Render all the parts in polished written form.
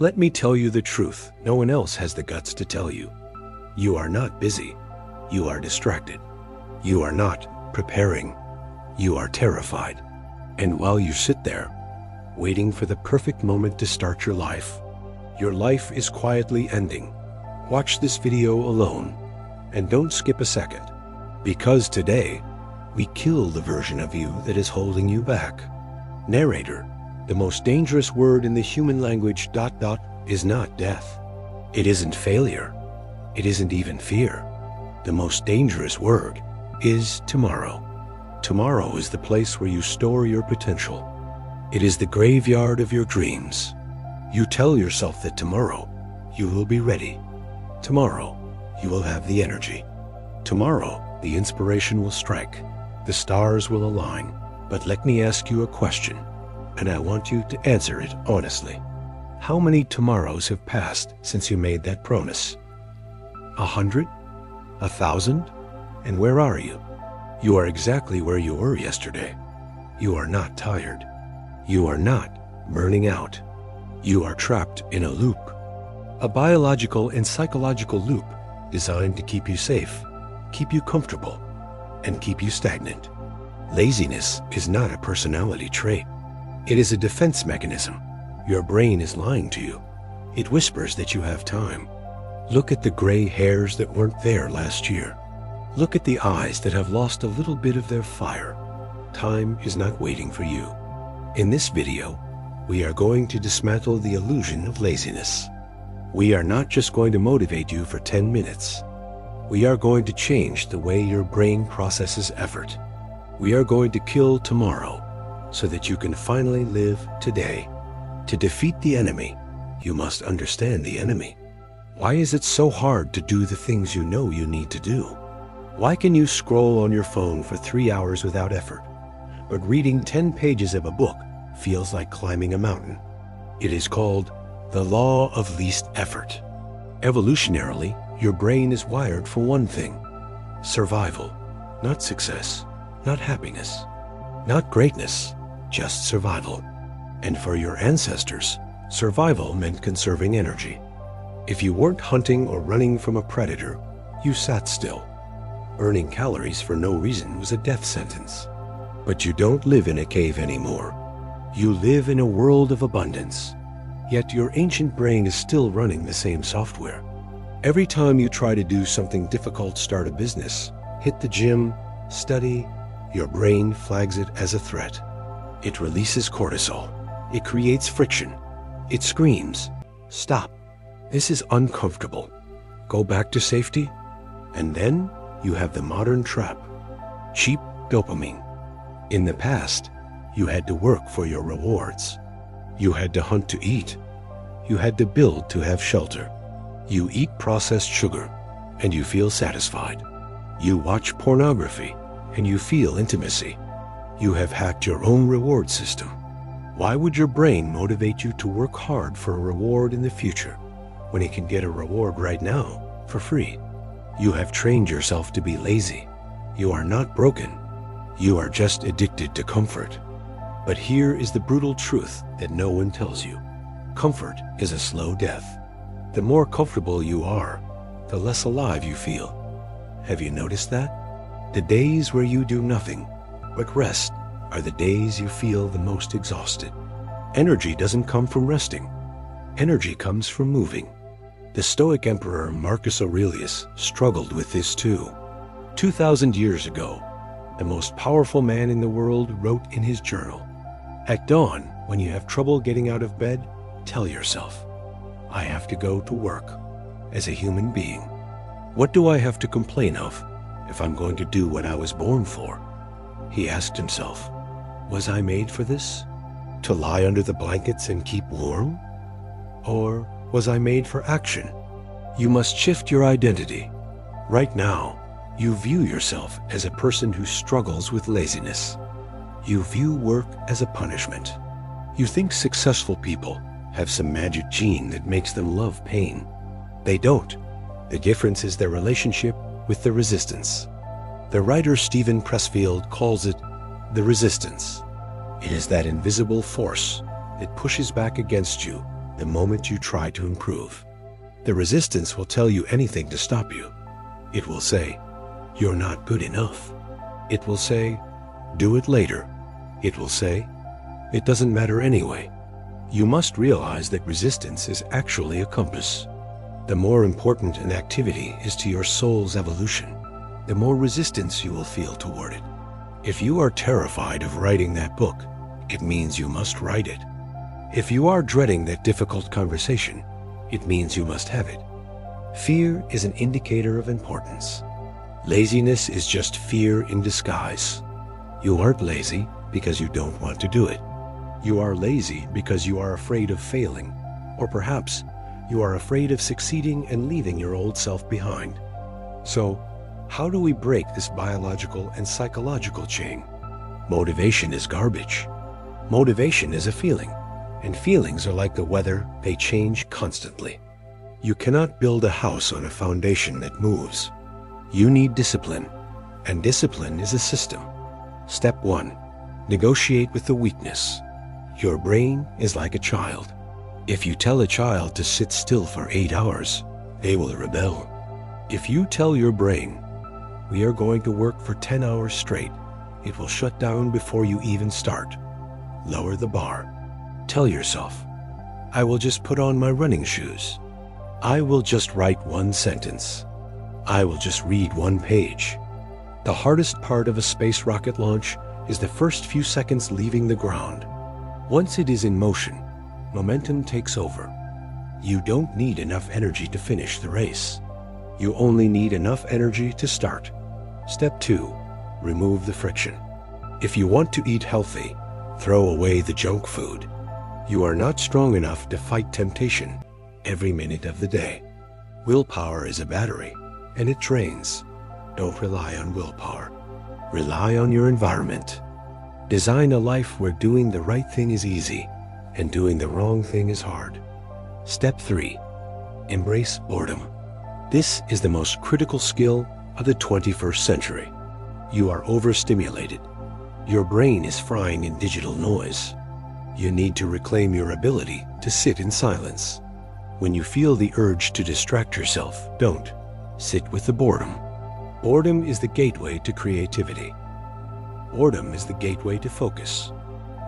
Let me tell you the truth no one else has the guts to tell you. You are not busy. You are distracted. You are not preparing. You are terrified. And while you sit there, waiting for the perfect moment to start your life is quietly ending. Watch this video alone, and don't skip a second, because today, we kill the version of you that is holding you back. Narrator, the most dangerous word in the human language ... is not death. It isn't failure. It isn't even fear. The most dangerous word is tomorrow. Tomorrow is the place where you store your potential. It is the graveyard of your dreams. You tell yourself that tomorrow you will be ready. Tomorrow you will have the energy. Tomorrow the inspiration will strike. The stars will align. But let me ask you a question, and I want you to answer it honestly. How many tomorrows have passed since you made that promise? 100? 1,000? And where are you? You are exactly where you were yesterday. You are not tired. You are not burning out. You are trapped in a loop. A biological and psychological loop designed to keep you safe, keep you comfortable, and keep you stagnant. Laziness is not a personality trait. It is a defense mechanism. Your brain is lying to you. It whispers that you have time. Look at the gray hairs that weren't there last year. Look at the eyes that have lost a little bit of their fire. Time is not waiting for you. In this video, we are going to dismantle the illusion of laziness. We are not just going to motivate you for 10 minutes. We are going to change the way your brain processes effort. We are going to kill tomorrow so that you can finally live today. To defeat the enemy, you must understand the enemy. Why is it so hard to do the things you know you need to do? Why can you scroll on your phone for 3 hours without effort, but reading 10 pages of a book feels like climbing a mountain? It is called the law of least effort. Evolutionarily, your brain is wired for one thing: survival, not success, not happiness, not greatness, just survival. And for your ancestors, survival meant conserving energy. If you weren't hunting or running from a predator, you sat still. Burning calories for no reason was a death sentence. But you don't live in a cave anymore. You live in a world of abundance. Yet your ancient brain is still running the same software. Every time you try to do something difficult, start a business, hit the gym, study, your brain flags it as a threat. It releases cortisol. It creates friction. It screams, "Stop. This is uncomfortable. Go back to safety." And then you have the modern trap: cheap dopamine. In the past, you had to work for your rewards. You had to hunt to eat. You had to build to have shelter. You eat processed sugar, and you feel satisfied. You watch pornography, and you feel intimacy. You have hacked your own reward system. Why would your brain motivate you to work hard for a reward in the future when it can get a reward right now for free? You have trained yourself to be lazy. You are not broken. You are just addicted to comfort. But here is the brutal truth that no one tells you. Comfort is a slow death. The more comfortable you are, the less alive you feel. Have you noticed that? The days where you do nothing but rest are the days you feel the most exhausted. Energy doesn't come from resting. Energy comes from moving. The Stoic Emperor Marcus Aurelius struggled with this too. 2,000 years ago, the most powerful man in the world wrote in his journal, "At dawn, when you have trouble getting out of bed, tell yourself, I have to go to work. As a human being, what do I have to complain of if I'm going to do what I was born for?" He asked himself, was I made for this? To lie under the blankets and keep warm? Or was I made for action? You must shift your identity. Right now, you view yourself as a person who struggles with laziness. You view work as a punishment. You think successful people have some magic gene that makes them love pain. They don't. The difference is their relationship with the resistance. The writer Stephen Pressfield calls it the resistance. It is that invisible force that pushes back against you the moment you try to improve. The resistance will tell you anything to stop you. It will say, "You're not good enough." It will say, "Do it later." It will say, "It doesn't matter anyway." You must realize that resistance is actually a compass. The more important an activity is to your soul's evolution, the more resistance you will feel toward it. If you are terrified of writing that book, it means you must write it. If you are dreading that difficult conversation, it means you must have it. Fear is an indicator of importance. Laziness is just fear in disguise. You aren't lazy because you don't want to do it. You are lazy because you are afraid of failing, or perhaps you are afraid of succeeding and leaving your old self behind. So, how do we break this biological and psychological chain? Motivation is garbage. Motivation is a feeling, and feelings are like the weather, they change constantly. You cannot build a house on a foundation that moves. You need discipline, and discipline is a system. Step 1. Negotiate with the weakness. Your brain is like a child. If you tell a child to sit still for 8 hours, they will rebel. If you tell your brain, "We are going to work for 10 hours straight," it will shut down before you even start. Lower the bar. Tell yourself, "I will just put on my running shoes. I will just write one sentence. I will just read one page." The hardest part of a space rocket launch is the first few seconds leaving the ground. Once it is in motion, momentum takes over. You don't need enough energy to finish the race. You only need enough energy to start. Step 2. Remove the friction. If you want to eat healthy, throw away the junk food. You are not strong enough to fight temptation every minute of the day. Willpower is a battery, and it drains. Don't rely on willpower. Rely on your environment. Design a life where doing the right thing is easy and doing the wrong thing is hard. Step 3. Embrace boredom. This is the most critical skill of the 21st century. You are overstimulated. Your brain is frying in digital noise. You need to reclaim your ability to sit in silence. When you feel the urge to distract yourself, don't. Sit with the boredom. Boredom is the gateway to creativity. Boredom is the gateway to focus.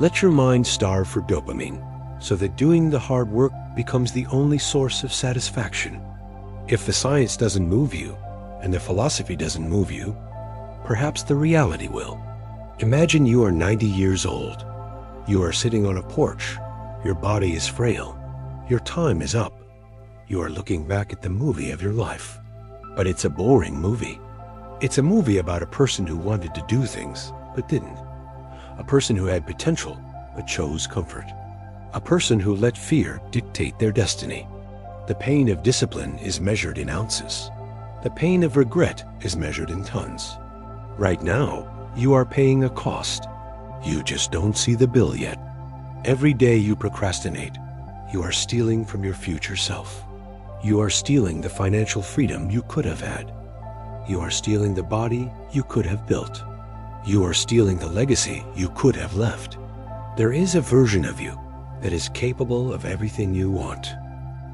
Let your mind starve for dopamine, so that doing the hard work becomes the only source of satisfaction. If the science doesn't move you, and the philosophy doesn't move you, perhaps the reality will. Imagine you are 90 years old. You are sitting on a porch. Your body is frail. Your time is up. You are looking back at the movie of your life. But it's a boring movie. It's a movie about a person who wanted to do things, but didn't. A person who had potential, but chose comfort. A person who let fear dictate their destiny. The pain of discipline is measured in ounces. The pain of regret is measured in tons. Right now, you are paying a cost. You just don't see the bill yet. Every day you procrastinate, you are stealing from your future self. You are stealing the financial freedom you could have had. You are stealing the body you could have built. You are stealing the legacy you could have left. There is a version of you that is capable of everything you want.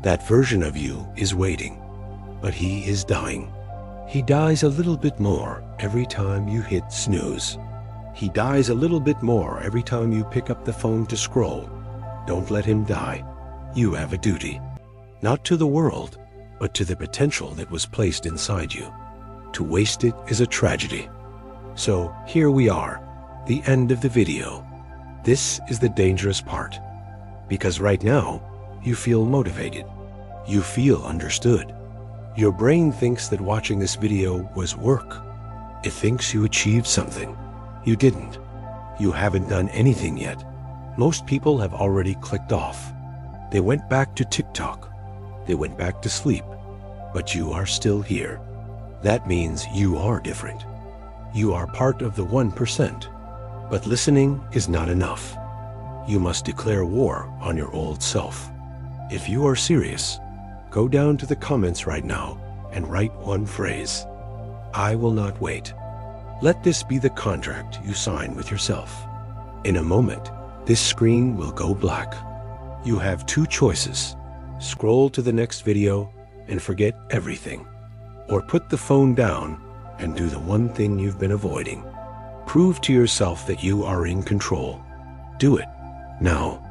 That version of you is waiting, but he is dying. He dies a little bit more every time you hit snooze. He dies a little bit more every time you pick up the phone to scroll. Don't let him die. You have a duty. Not to the world, but to the potential that was placed inside you. To waste it is a tragedy. So here we are, the end of the video. This is the dangerous part. Because right now, you feel motivated. You feel understood. Your brain thinks that watching this video was work. It thinks you achieved something. You didn't. You haven't done anything yet. Most people have already clicked off. They went back to TikTok. They went back to sleep. But you are still here. That means you are different. You are part of the 1%. But listening is not enough. You must declare war on your old self. If you are serious, go down to the comments right now and write one phrase. I will not wait. Let this be the contract you sign with yourself. In a moment, this screen will go black. You have two choices. Scroll to the next video and forget everything, or put the phone down and do the one thing you've been avoiding. Prove to yourself that you are in control. Do it now.